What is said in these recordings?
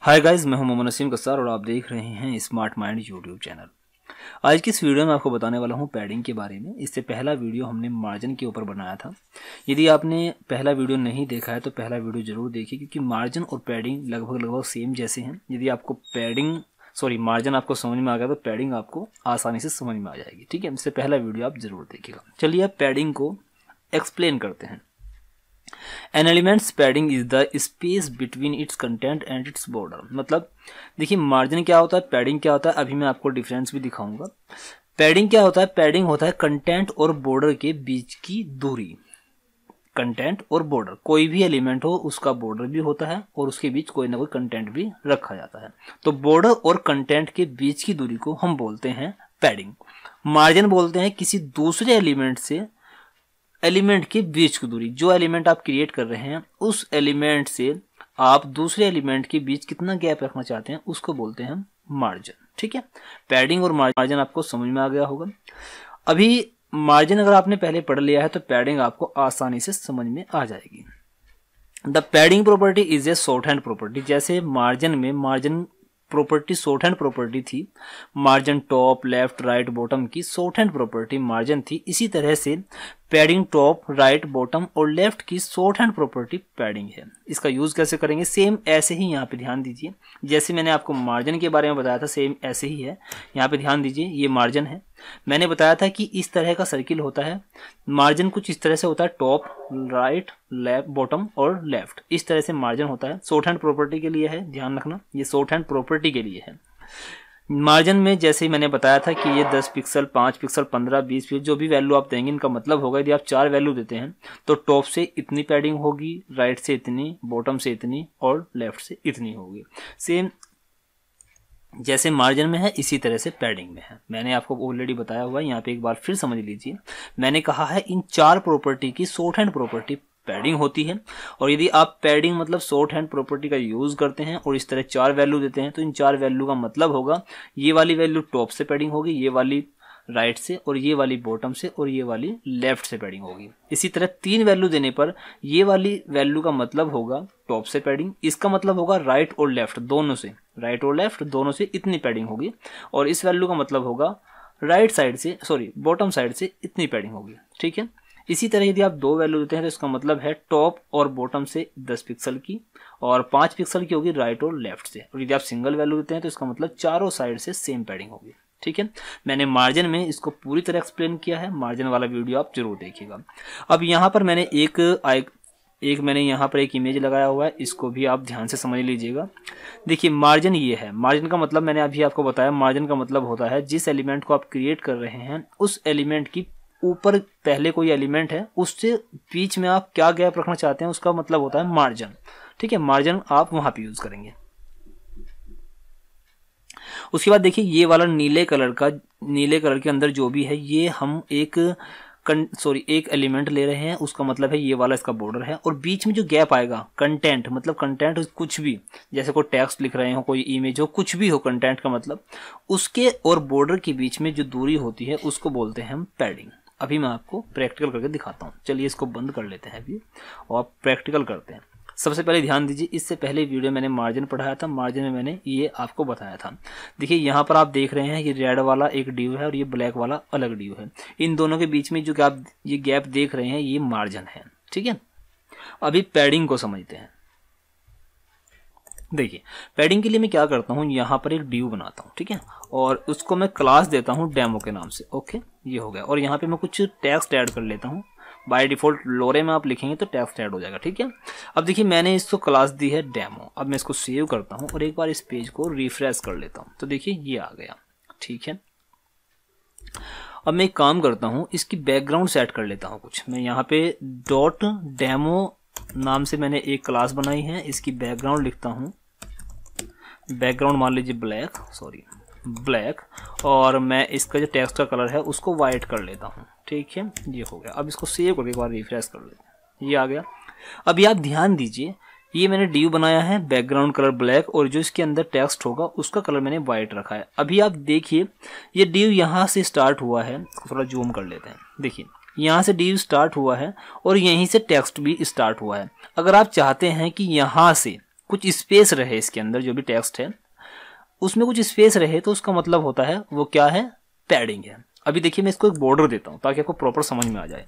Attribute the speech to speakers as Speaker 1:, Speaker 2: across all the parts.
Speaker 1: Hi guys, मैं हूं मोहम्मद नसीम कसार और आप देख रहे हैं स्मार्ट माइंड यूट्यूब चैनल। आज की इस वीडियो में आपको बताने वाला हूं पैडिंग के बारे में। इससे पहला वीडियो हमने मार्जिन के ऊपर बनाया था। यदि आपने पहला वीडियो नहीं देखा है तो पहला वीडियो जरूर देखिए, क्योंकि मार्जिन और पैडिंग लगभग सेम जैसे हैं। यदि आपको मार्जिन आपको समझ में आ गया तो पैडिंग आपको आसानी से समझ में आ जाएगी। ठीक है, इससे पहला वीडियो आप जरूर देखिएगा। चलिए अब पैडिंग को एक्सप्लेन करते हैं। An element's padding is the space between its content and its border। मतलब देखिए, मार्जिन क्या होता है, पैडिंग क्या होता है, अभी मैं आपको डिफरेंस भी दिखाऊंगा। पैडिंग क्या होता है? पैडिंग होता है कंटेंट और बॉर्डर के बीच की दूरी। कंटेंट और बॉर्डर, कोई भी एलिमेंट हो उसका बॉर्डर भी होता है और उसके बीच कोई ना कोई कंटेंट भी रखा जाता है। तो बॉर्डर और कंटेंट के बीच की दूरी को हम बोलते हैं पैडिंग। मार्जिन बोलते हैं किसी दूसरे एलिमेंट से एलिमेंट के बीच की दूरी। जो एलिमेंट आप क्रिएट कर रहे हैं उस एलिमेंट से आप दूसरे एलिमेंट के बीच कितना गैप रखना चाहते हैं उसको बोलते हैं मार्जिन। ठीक है, पैडिंग और मार्जिन आपको समझ में आ गया होगा। अभी मार्जिन अगर आपने पहले पढ़ लिया है तो पैडिंग आपको आसानी से समझ में आ जाएगी। The padding property is a shorthand property. जैसे मार्जिन में margin property shorthand property थी, margin top left right bottom की शॉर्ट हैंड प्रॉपर्टी मार्जिन थी, इसी तरह से पैडिंग टॉप राइट बॉटम और लेफ्ट की शॉर्ट हैंड प्रॉपर्टी पैडिंग है। इसका यूज कैसे करेंगे? सेम ऐसे ही यहाँ पे ध्यान दीजिए। जैसे मैंने आपको मार्जिन के बारे में बताया था सेम ऐसे ही है। यहाँ पे ध्यान दीजिए, ये मार्जिन है। मैंने बताया था कि इस तरह का सर्किल होता है। मार्जिन कुछ इस तरह से होता है, टॉप राइट लेफ्ट बॉटम और लेफ्ट, इस तरह से मार्जिन होता है। शॉर्ट हैंड प्रॉपर्टी के लिए है, ध्यान रखना, ये शॉर्ट हैंड प्रॉपर्टी के लिए है। मार्जिन में जैसे ही मैंने बताया था कि ये 10 पिक्सल 5 पिक्सल 15 20 पिक्सल जो भी वैल्यू आप देंगे, इनका मतलब होगा यदि आप 4 वैल्यू देते हैं तो टॉप से इतनी पैडिंग होगी, राइट से इतनी, बॉटम से इतनी और लेफ्ट से इतनी होगी। सेम जैसे मार्जिन में है इसी तरह से पैडिंग में है। मैंने आपको ऑलरेडी बताया हुआ है, यहाँ पे एक बार फिर समझ लीजिए। मैंने कहा है इन 4 प्रॉपर्टी की शॉर्ट हैंड प्रॉपर्टी पैडिंग होती है। और यदि आप पैडिंग मतलब शॉर्ट हैंड प्रॉपर्टी का यूज करते हैं और इस तरह 4 वैल्यू देते हैं तो इन 4 वैल्यू का मतलब होगा ये वाली वैल्यू टॉप से पैडिंग होगी, ये वाली राइट से, और ये वाली बॉटम से, और ये वाली लेफ्ट से पैडिंग होगी। इसी तरह 3 वैल्यू देने पर ये वाली वैल्यू का मतलब होगा टॉप से पैडिंग, इसका मतलब होगा राइट और लेफ्ट दोनों से, राइट और लेफ्ट दोनों से इतनी पैडिंग होगी, और इस वैल्यू का मतलब होगा राइट साइड से बॉटम साइड से इतनी पैडिंग होगी। ठीक है, इसी तरह यदि आप 2 वैल्यू देते हैं तो इसका मतलब है टॉप और बॉटम से 10 पिक्सल की और 5 पिक्सल की होगी राइट और लेफ्ट से। और यदि आप सिंगल वैल्यू देते हैं तो इसका मतलब चारों साइड से सेम पैडिंग होगी। ठीक है, मैंने मार्जिन में इसको पूरी तरह एक्सप्लेन किया है, मार्जिन वाला वीडियो आप जरूर देखिएगा। अब यहाँ पर मैंने एक इमेज लगाया हुआ है, इसको भी आप ध्यान से समझ लीजिएगा। देखिए मार्जिन ये है। मार्जिन का मतलब मैंने अभी आपको बताया, मार्जिन का मतलब होता है जिस एलिमेंट को आप क्रिएट कर रहे हैं उस एलिमेंट की ऊपर पहले कोई एलिमेंट है उससे बीच में आप क्या गैप रखना चाहते हैं उसका मतलब होता है मार्जिन। ठीक है, मार्जिन आप वहां पे यूज करेंगे। उसके बाद देखिए ये वाला नीले कलर के अंदर जो भी है ये हम एक एलिमेंट ले रहे हैं, उसका मतलब है ये वाला इसका बॉर्डर है। और बीच में जो गैप आएगा कंटेंट, मतलब कंटेंट कुछ भी, जैसे कोई टेक्स्ट लिख रहे हो, कोई इमेज हो, कुछ भी हो, कंटेंट का मतलब उसके और बॉर्डर के बीच में जो दूरी होती है उसको बोलते हैं हम पैडिंग। अभी मैं आपको प्रैक्टिकल करके दिखाता हूँ। चलिए इसको बंद कर लेते हैं अभी और प्रैक्टिकल करते हैं। सबसे पहले ध्यान दीजिए, इससे पहले वीडियो मैंने मार्जिन पढ़ाया था, मार्जिन में मैंने ये आपको बताया था। देखिए यहाँ पर आप देख रहे हैं ये रेड वाला एक ड्यू है और ये ब्लैक वाला अलग ड्यू है। इन दोनों के बीच में जो आप ये गैप देख रहे हैं ये मार्जिन है। ठीक है, अभी पैडिंग को समझते हैं। देखिए पैडिंग के लिए मैं क्या करता हूँ, यहाँ पर एक ड्यू बनाता हूँ। ठीक है, और उसको मैं क्लास देता हूँ डेमो के नाम से। ओके, ये हो गया। और यहाँ पे मैं कुछ टेक्स्ट ऐड कर लेता हूँ। बाय डिफॉल्ट लोरे में आप लिखेंगे तो टेक्स्ट ऐड हो जाएगा। ठीक है, अब देखिए मैंने इसको क्लास दी है डेमो। अब मैं इसको सेव करता हूँ और एक बार इस पेज को रिफ्रेश कर लेता हूँ तो देखिए ये आ गया। ठीक है, अब मैं एक काम करता हूँ, इसकी बैकग्राउंड सेट कर लेता हूँ कुछ। मैं यहाँ पे डॉट डेमो नाम से मैंने एक क्लास बनाई है, इसकी बैकग्राउंड लिखता हूँ, बैकग्राउंड मान लीजिए ब्लैक, और मैं इसका जो टेक्स्ट का कलर है उसको वाइट कर लेता हूँ। ठीक है, ये हो गया। अब इसको सेव करके एक बार रिफ्रेश कर लेते हैं, ये आ गया। अब आप ध्यान दीजिए, ये मैंने ड्यू बनाया है, बैकग्राउंड कलर ब्लैक, और जो इसके अंदर टेक्स्ट होगा उसका कलर मैंने वाइट रखा है। अभी आप देखिए ये ड्यू यहाँ से स्टार्ट हुआ है, थोड़ा जूम कर लेते हैं। देखिए यहाँ से ड्यू स्टार्ट हुआ है और यहीं से टेक्स्ट भी स्टार्ट हुआ है। अगर आप चाहते हैं कि यहाँ से कुछ स्पेस रहे इसके अंदर, जो भी टेक्स्ट है उसमें कुछ स्पेस रहे तो उसका मतलब होता है वो क्या है, पैडिंग है। अभी देखिए मैं इसको एक बॉर्डर देता हूँ ताकि आपको प्रॉपर समझ में आ जाए।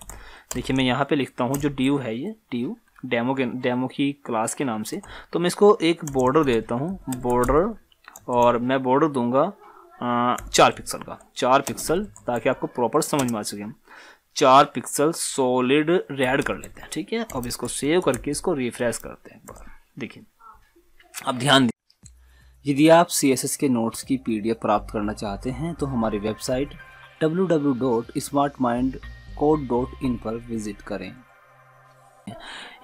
Speaker 1: देखिए मैं यहाँ पे लिखता हूँ जो ड्यू है, ये ड्यू डेमो की क्लास के नाम से, तो मैं इसको एक बॉर्डर देता हूँ, बॉर्डर, और मैं बॉर्डर दूंगा 4 पिक्सल का, 4 पिक्सल, ताकि आपको प्रॉपर समझ में आ सके। 4 पिक्सल सॉलिड रेड कर लेते हैं, ठीक है। अब इसको सेव करके इसको रिफ्रेश करते हैं एक बार। देखिए अब ध्यान दीजिए, यदि आप CSS के नोट्स की PDF प्राप्त करना चाहते हैं तो हमारी वेबसाइट www.smartmindcode.in पर विजिट करें।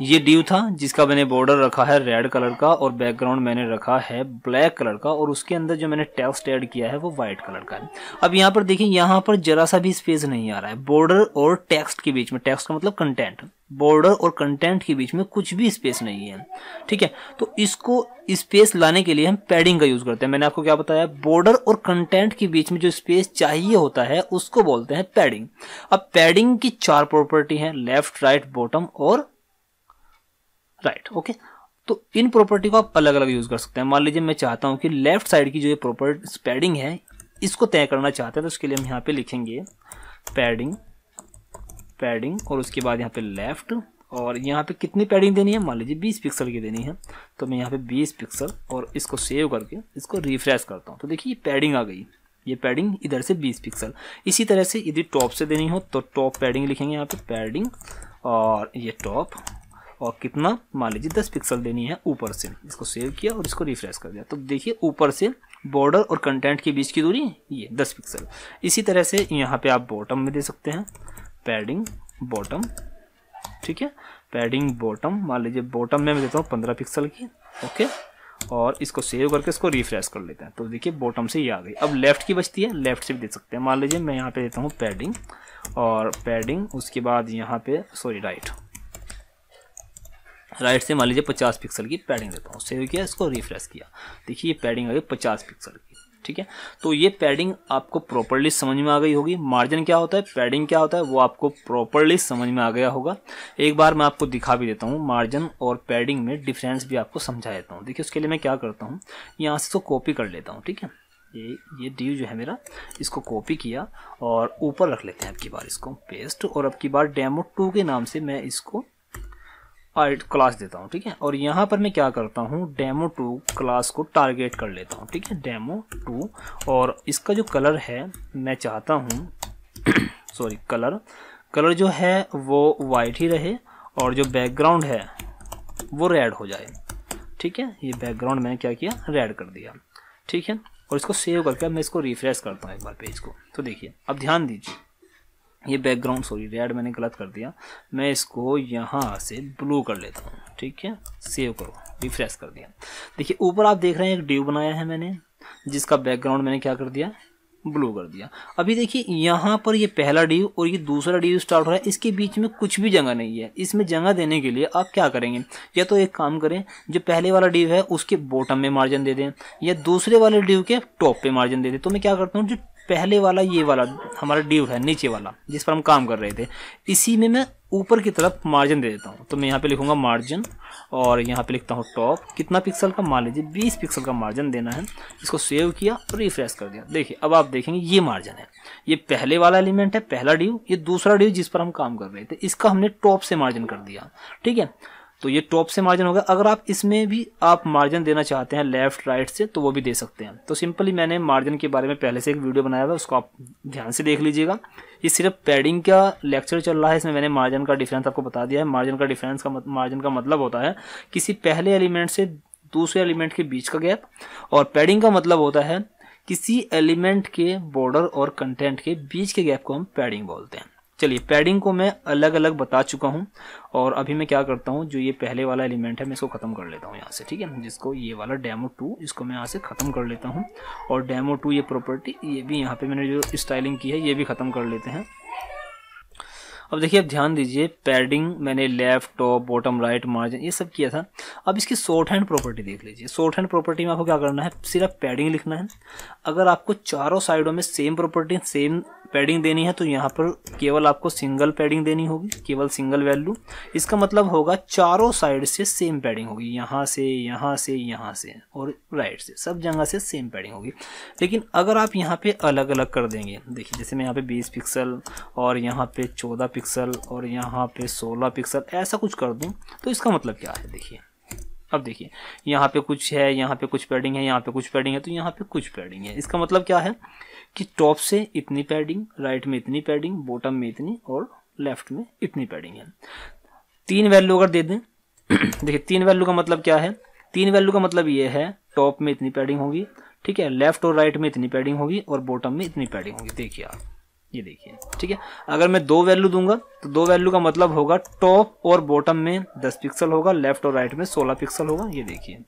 Speaker 1: ये ड्यू था जिसका मैंने बॉर्डर रखा है रेड कलर का और बैकग्राउंड मैंने रखा है ब्लैक कलर का, और उसके अंदर जो मैंने टेक्स्ट ऐड किया है वो व्हाइट कलर का है। अब यहाँ पर देखिए, यहाँ पर जरा सा भी स्पेस नहीं आ रहा है बॉर्डर और टेक्स्ट के बीच में, टेक्स्ट का मतलब कंटेंट, बॉर्डर और कंटेंट के बीच में कुछ भी स्पेस नहीं है, ठीक है। तो इसको स्पेस लाने के लिए हम पैडिंग का यूज करते हैं। मैंने आपको क्या बताया, बॉर्डर और कंटेंट के बीच में जो स्पेस चाहिए होता है उसको बोलते हैं पैडिंग। अब पैडिंग की 4 प्रॉपर्टी है, लेफ्ट, राइट, बॉटम और राइट, ओके। तो इन प्रॉपर्टी को आप अलग अलग यूज कर सकते हैं। मान लीजिए मैं चाहता हूं कि लेफ्ट साइड की जो ये प्रॉपर्टी पैडिंग है इसको तय करना चाहते हैं, तो उसके लिए हम यहाँ पे लिखेंगे पैडिंग, पैडिंग, और उसके बाद यहाँ पे लेफ्ट, और यहाँ पे कितनी पैडिंग देनी है, मान लीजिए 20 पिक्सल की देनी है, तो मैं यहाँ पे 20 पिक्सल, और इसको सेव करके इसको रिफ्रेश करता हूँ। तो देखिए ये पैडिंग आ गई, ये पैडिंग इधर से 20 पिक्सल। इसी तरह से यदि टॉप से देनी हो तो टॉप पैडिंग लिखेंगे यहाँ पे पैडिंग, और ये टॉप, और कितना, मान लीजिए 10 पिक्सल देनी है ऊपर से। इसको सेव किया और इसको रिफ्रेश कर दिया, तो देखिए ऊपर से बॉर्डर और कंटेंट के बीच की दूरी ये 10 पिक्सल। इसी तरह से यहाँ पे आप बॉटम में दे सकते हैं पैडिंग बॉटम, ठीक है, पैडिंग बॉटम, मान लीजिए बॉटम में मैं देता हूँ 15 पिक्सल की, ओके, और इसको सेव करके इसको रिफ्रेश कर लेते हैं। तो देखिए बॉटम से ये आ गई। अब लेफ्ट की बचती है, लेफ्ट से भी दे सकते हैं। मान लीजिए मैं यहाँ पे देता हूँ पैडिंग और पैडिंग, उसके बाद यहाँ पे सॉरी राइट से मान लीजिए 50 पिक्सल की पैडिंग देता हूँ, सेव किया, इसको रिफ्रेश किया, देखिए ये पैडिंग आ गई 50 पिक्सल की, ठीक है। तो ये पैडिंग आपको प्रॉपर्ली समझ में आ गई होगी। मार्जिन क्या होता है, पैडिंग क्या होता है, वो आपको प्रॉपर्ली समझ में आ गया होगा। एक बार मैं आपको दिखा भी देता हूँ, मार्जिन और पैडिंग में डिफरेंस भी आपको समझा देता हूँ। देखिए उसके लिए मैं क्या करता हूँ, यहाँ से इसको कॉपी कर लेता हूँ, ठीक है। ये ड्यू जो है मेरा, इसको कॉपी किया और ऊपर रख लेते हैं। अब की बार इसको पेस्ट, और अब की बार डेमो2 के नाम से मैं इसको क्लास देता हूँ, ठीक है। और यहाँ पर मैं क्या करता हूँ, डेमो2 क्लास को टारगेट कर लेता हूँ, ठीक है, डेमो2, और इसका जो कलर है मैं चाहता हूँ सॉरी कलर जो है वो वाइट ही रहे, और जो बैकग्राउंड है वो रेड हो जाए, ठीक है। ये बैकग्राउंड मैंने क्या किया, रेड कर दिया, ठीक है। और इसको सेव करके मैं इसको रिफ्रेश करता हूँ एक बार पेज को। तो देखिए अब ध्यान दीजिए, ये बैकग्राउंड सॉरी रेड मैंने गलत कर दिया, मैं इसको यहाँ से ब्लू कर लेता हूँ, ठीक है, सेव करो, रिफ्रेश कर दिया। देखिए ऊपर आप देख रहे हैं एक ड्यू बनाया है मैंने, जिसका बैकग्राउंड मैंने क्या कर दिया, ब्लू कर दिया। अभी देखिए यहाँ पर ये पहला ड्यू और ये दूसरा ड्यू स्टार्ट हो रहा है, इसके बीच में कुछ भी जगह नहीं है। इसमें जगह देने के लिए आप क्या करेंगे, या तो एक काम करें, जो पहले वाला ड्यू है उसके बॉटम में मार्जिन दे दें, या दूसरे वाले ड्यू के टॉप पे मार्जिन दे दें। तो मैं क्या करता हूँ, जो पहले वाला ये वाला हमारा ड्यू है नीचे वाला जिस पर हम काम कर रहे थे, इसी में मैं ऊपर की तरफ मार्जिन दे देता हूँ। तो मैं यहाँ पे लिखूंगा मार्जिन, और यहाँ पे लिखता हूँ टॉप, कितना पिक्सल का, मान लीजिए 20 पिक्सल का मार्जिन देना है। इसको सेव किया और रिफ्रेश कर दिया। देखिए अब आप देखेंगे ये मार्जिन है, ये पहले वाला एलिमेंट है, पहला ड्यू, ये दूसरा ड्यू जिस पर हम काम कर रहे थे, इसका हमने टॉप से मार्जिन कर दिया, ठीक है। तो ये टॉप से मार्जिन होगा। अगर आप इसमें भी आप मार्जिन देना चाहते हैं लेफ्ट राइट से, तो वो भी दे सकते हैं। तो सिंपली मैंने मार्जिन के बारे में पहले से एक वीडियो बनाया हुआ है, उसको आप ध्यान से देख लीजिएगा। ये सिर्फ पैडिंग का लेक्चर चल रहा है, इसमें मैंने मार्जिन का डिफरेंस आपको बता दिया है। मार्जिन का मतलब होता है किसी पहले एलिमेंट से दूसरे एलिमेंट के बीच का गैप, और पैडिंग का मतलब होता है किसी एलिमेंट के बॉर्डर और कंटेंट के बीच के गैप को हम पैडिंग बोलते हैं। चलिए पैडिंग को मैं अलग अलग बता चुका हूं, और अभी मैं क्या करता हूं, जो ये पहले वाला एलिमेंट है मैं इसको खत्म कर लेता हूं यहाँ से, ठीक है। जिसको ये वाला डेमो2, इसको मैं यहाँ से खत्म कर लेता हूं, और डेमो2 ये प्रॉपर्टी, ये भी यहाँ पे मैंने जो स्टाइलिंग की है ये भी खत्म कर लेते हैं। अब देखिए, अब ध्यान दीजिए, पैडिंग मैंने left, top, bottom, right, margin ये सब किया था। अब इसकी शॉर्ट हैंड प्रॉपर्टी देख लीजिए। शॉर्ट हैंड प्रॉपर्टी में आपको क्या करना है, सिर्फ पैडिंग लिखना है। अगर आपको चारों साइडों में सेम प्रॉपर्टी, सेम पैडिंग देनी है तो यहाँ पर केवल आपको सिंगल पैडिंग देनी होगी, केवल सिंगल वैल्यू। इसका मतलब होगा चारों साइड से सेम पैडिंग होगी, यहाँ से, यहाँ से, यहाँ से और राइट से, सब जगह से सेम पैडिंग होगी। लेकिन अगर आप यहाँ पे अलग अलग कर देंगे, देखिए जैसे मैं यहाँ पे 20 पिक्सल और यहाँ पे 14 पिक्सल और यहाँ पे 16 पिक्सल ऐसा कुछ कर दूँ, तो इसका मतलब क्या है, देखिए। अब देखिए, यहाँ पे कुछ है, यहाँ पे कुछ पैडिंग है, यहाँ पे कुछ पैडिंग है, तो यहाँ पे कुछ पैडिंग है। इसका मतलब क्या है कि टॉप से इतनी पैडिंग, राइट में इतनी पैडिंग, बॉटम में इतनी और लेफ्ट में इतनी पैडिंग है। 3 वैल्यू अगर दे दें देखिए 3 वैल्यू का मतलब क्या है, 3 वैल्यू का मतलब ये है टॉप में इतनी पैडिंग होगी, ठीक है, लेफ्ट और राइट में इतनी पैडिंग होगी और बॉटम में इतनी पैडिंग होगी। देखिए आप, ये देखिए, ठीक है। अगर मैं 2 वैल्यू दूंगा तो 2 वैल्यू का मतलब होगा टॉप और बॉटम में 10 पिक्सल होगा, लेफ्ट और राइट में 16 पिक्सल होगा, ये देखिए,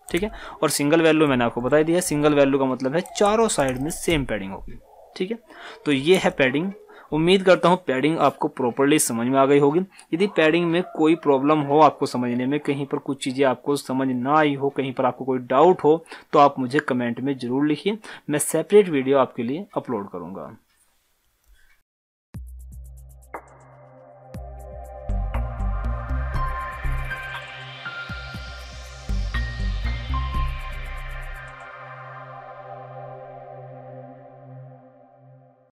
Speaker 1: ठीक है। और सिंगल वैल्यू मैंने आपको बता दिया, सिंगल वैल्यू का मतलब है चारों साइड में सेम पैडिंग होगी, ठीक है। तो ये है पैडिंग। उम्मीद करता हूँ पैडिंग आपको प्रॉपर्ली समझ में आ गई होगी। यदि पैडिंग में कोई प्रॉब्लम हो आपको समझने में, कहीं पर कुछ चीज़ें आपको समझ ना आई हो, कहीं पर आपको कोई डाउट हो, तो आप मुझे कमेंट में ज़रूर लिखिए, मैं सेपरेट वीडियो आपके लिए अपलोड करूँगा।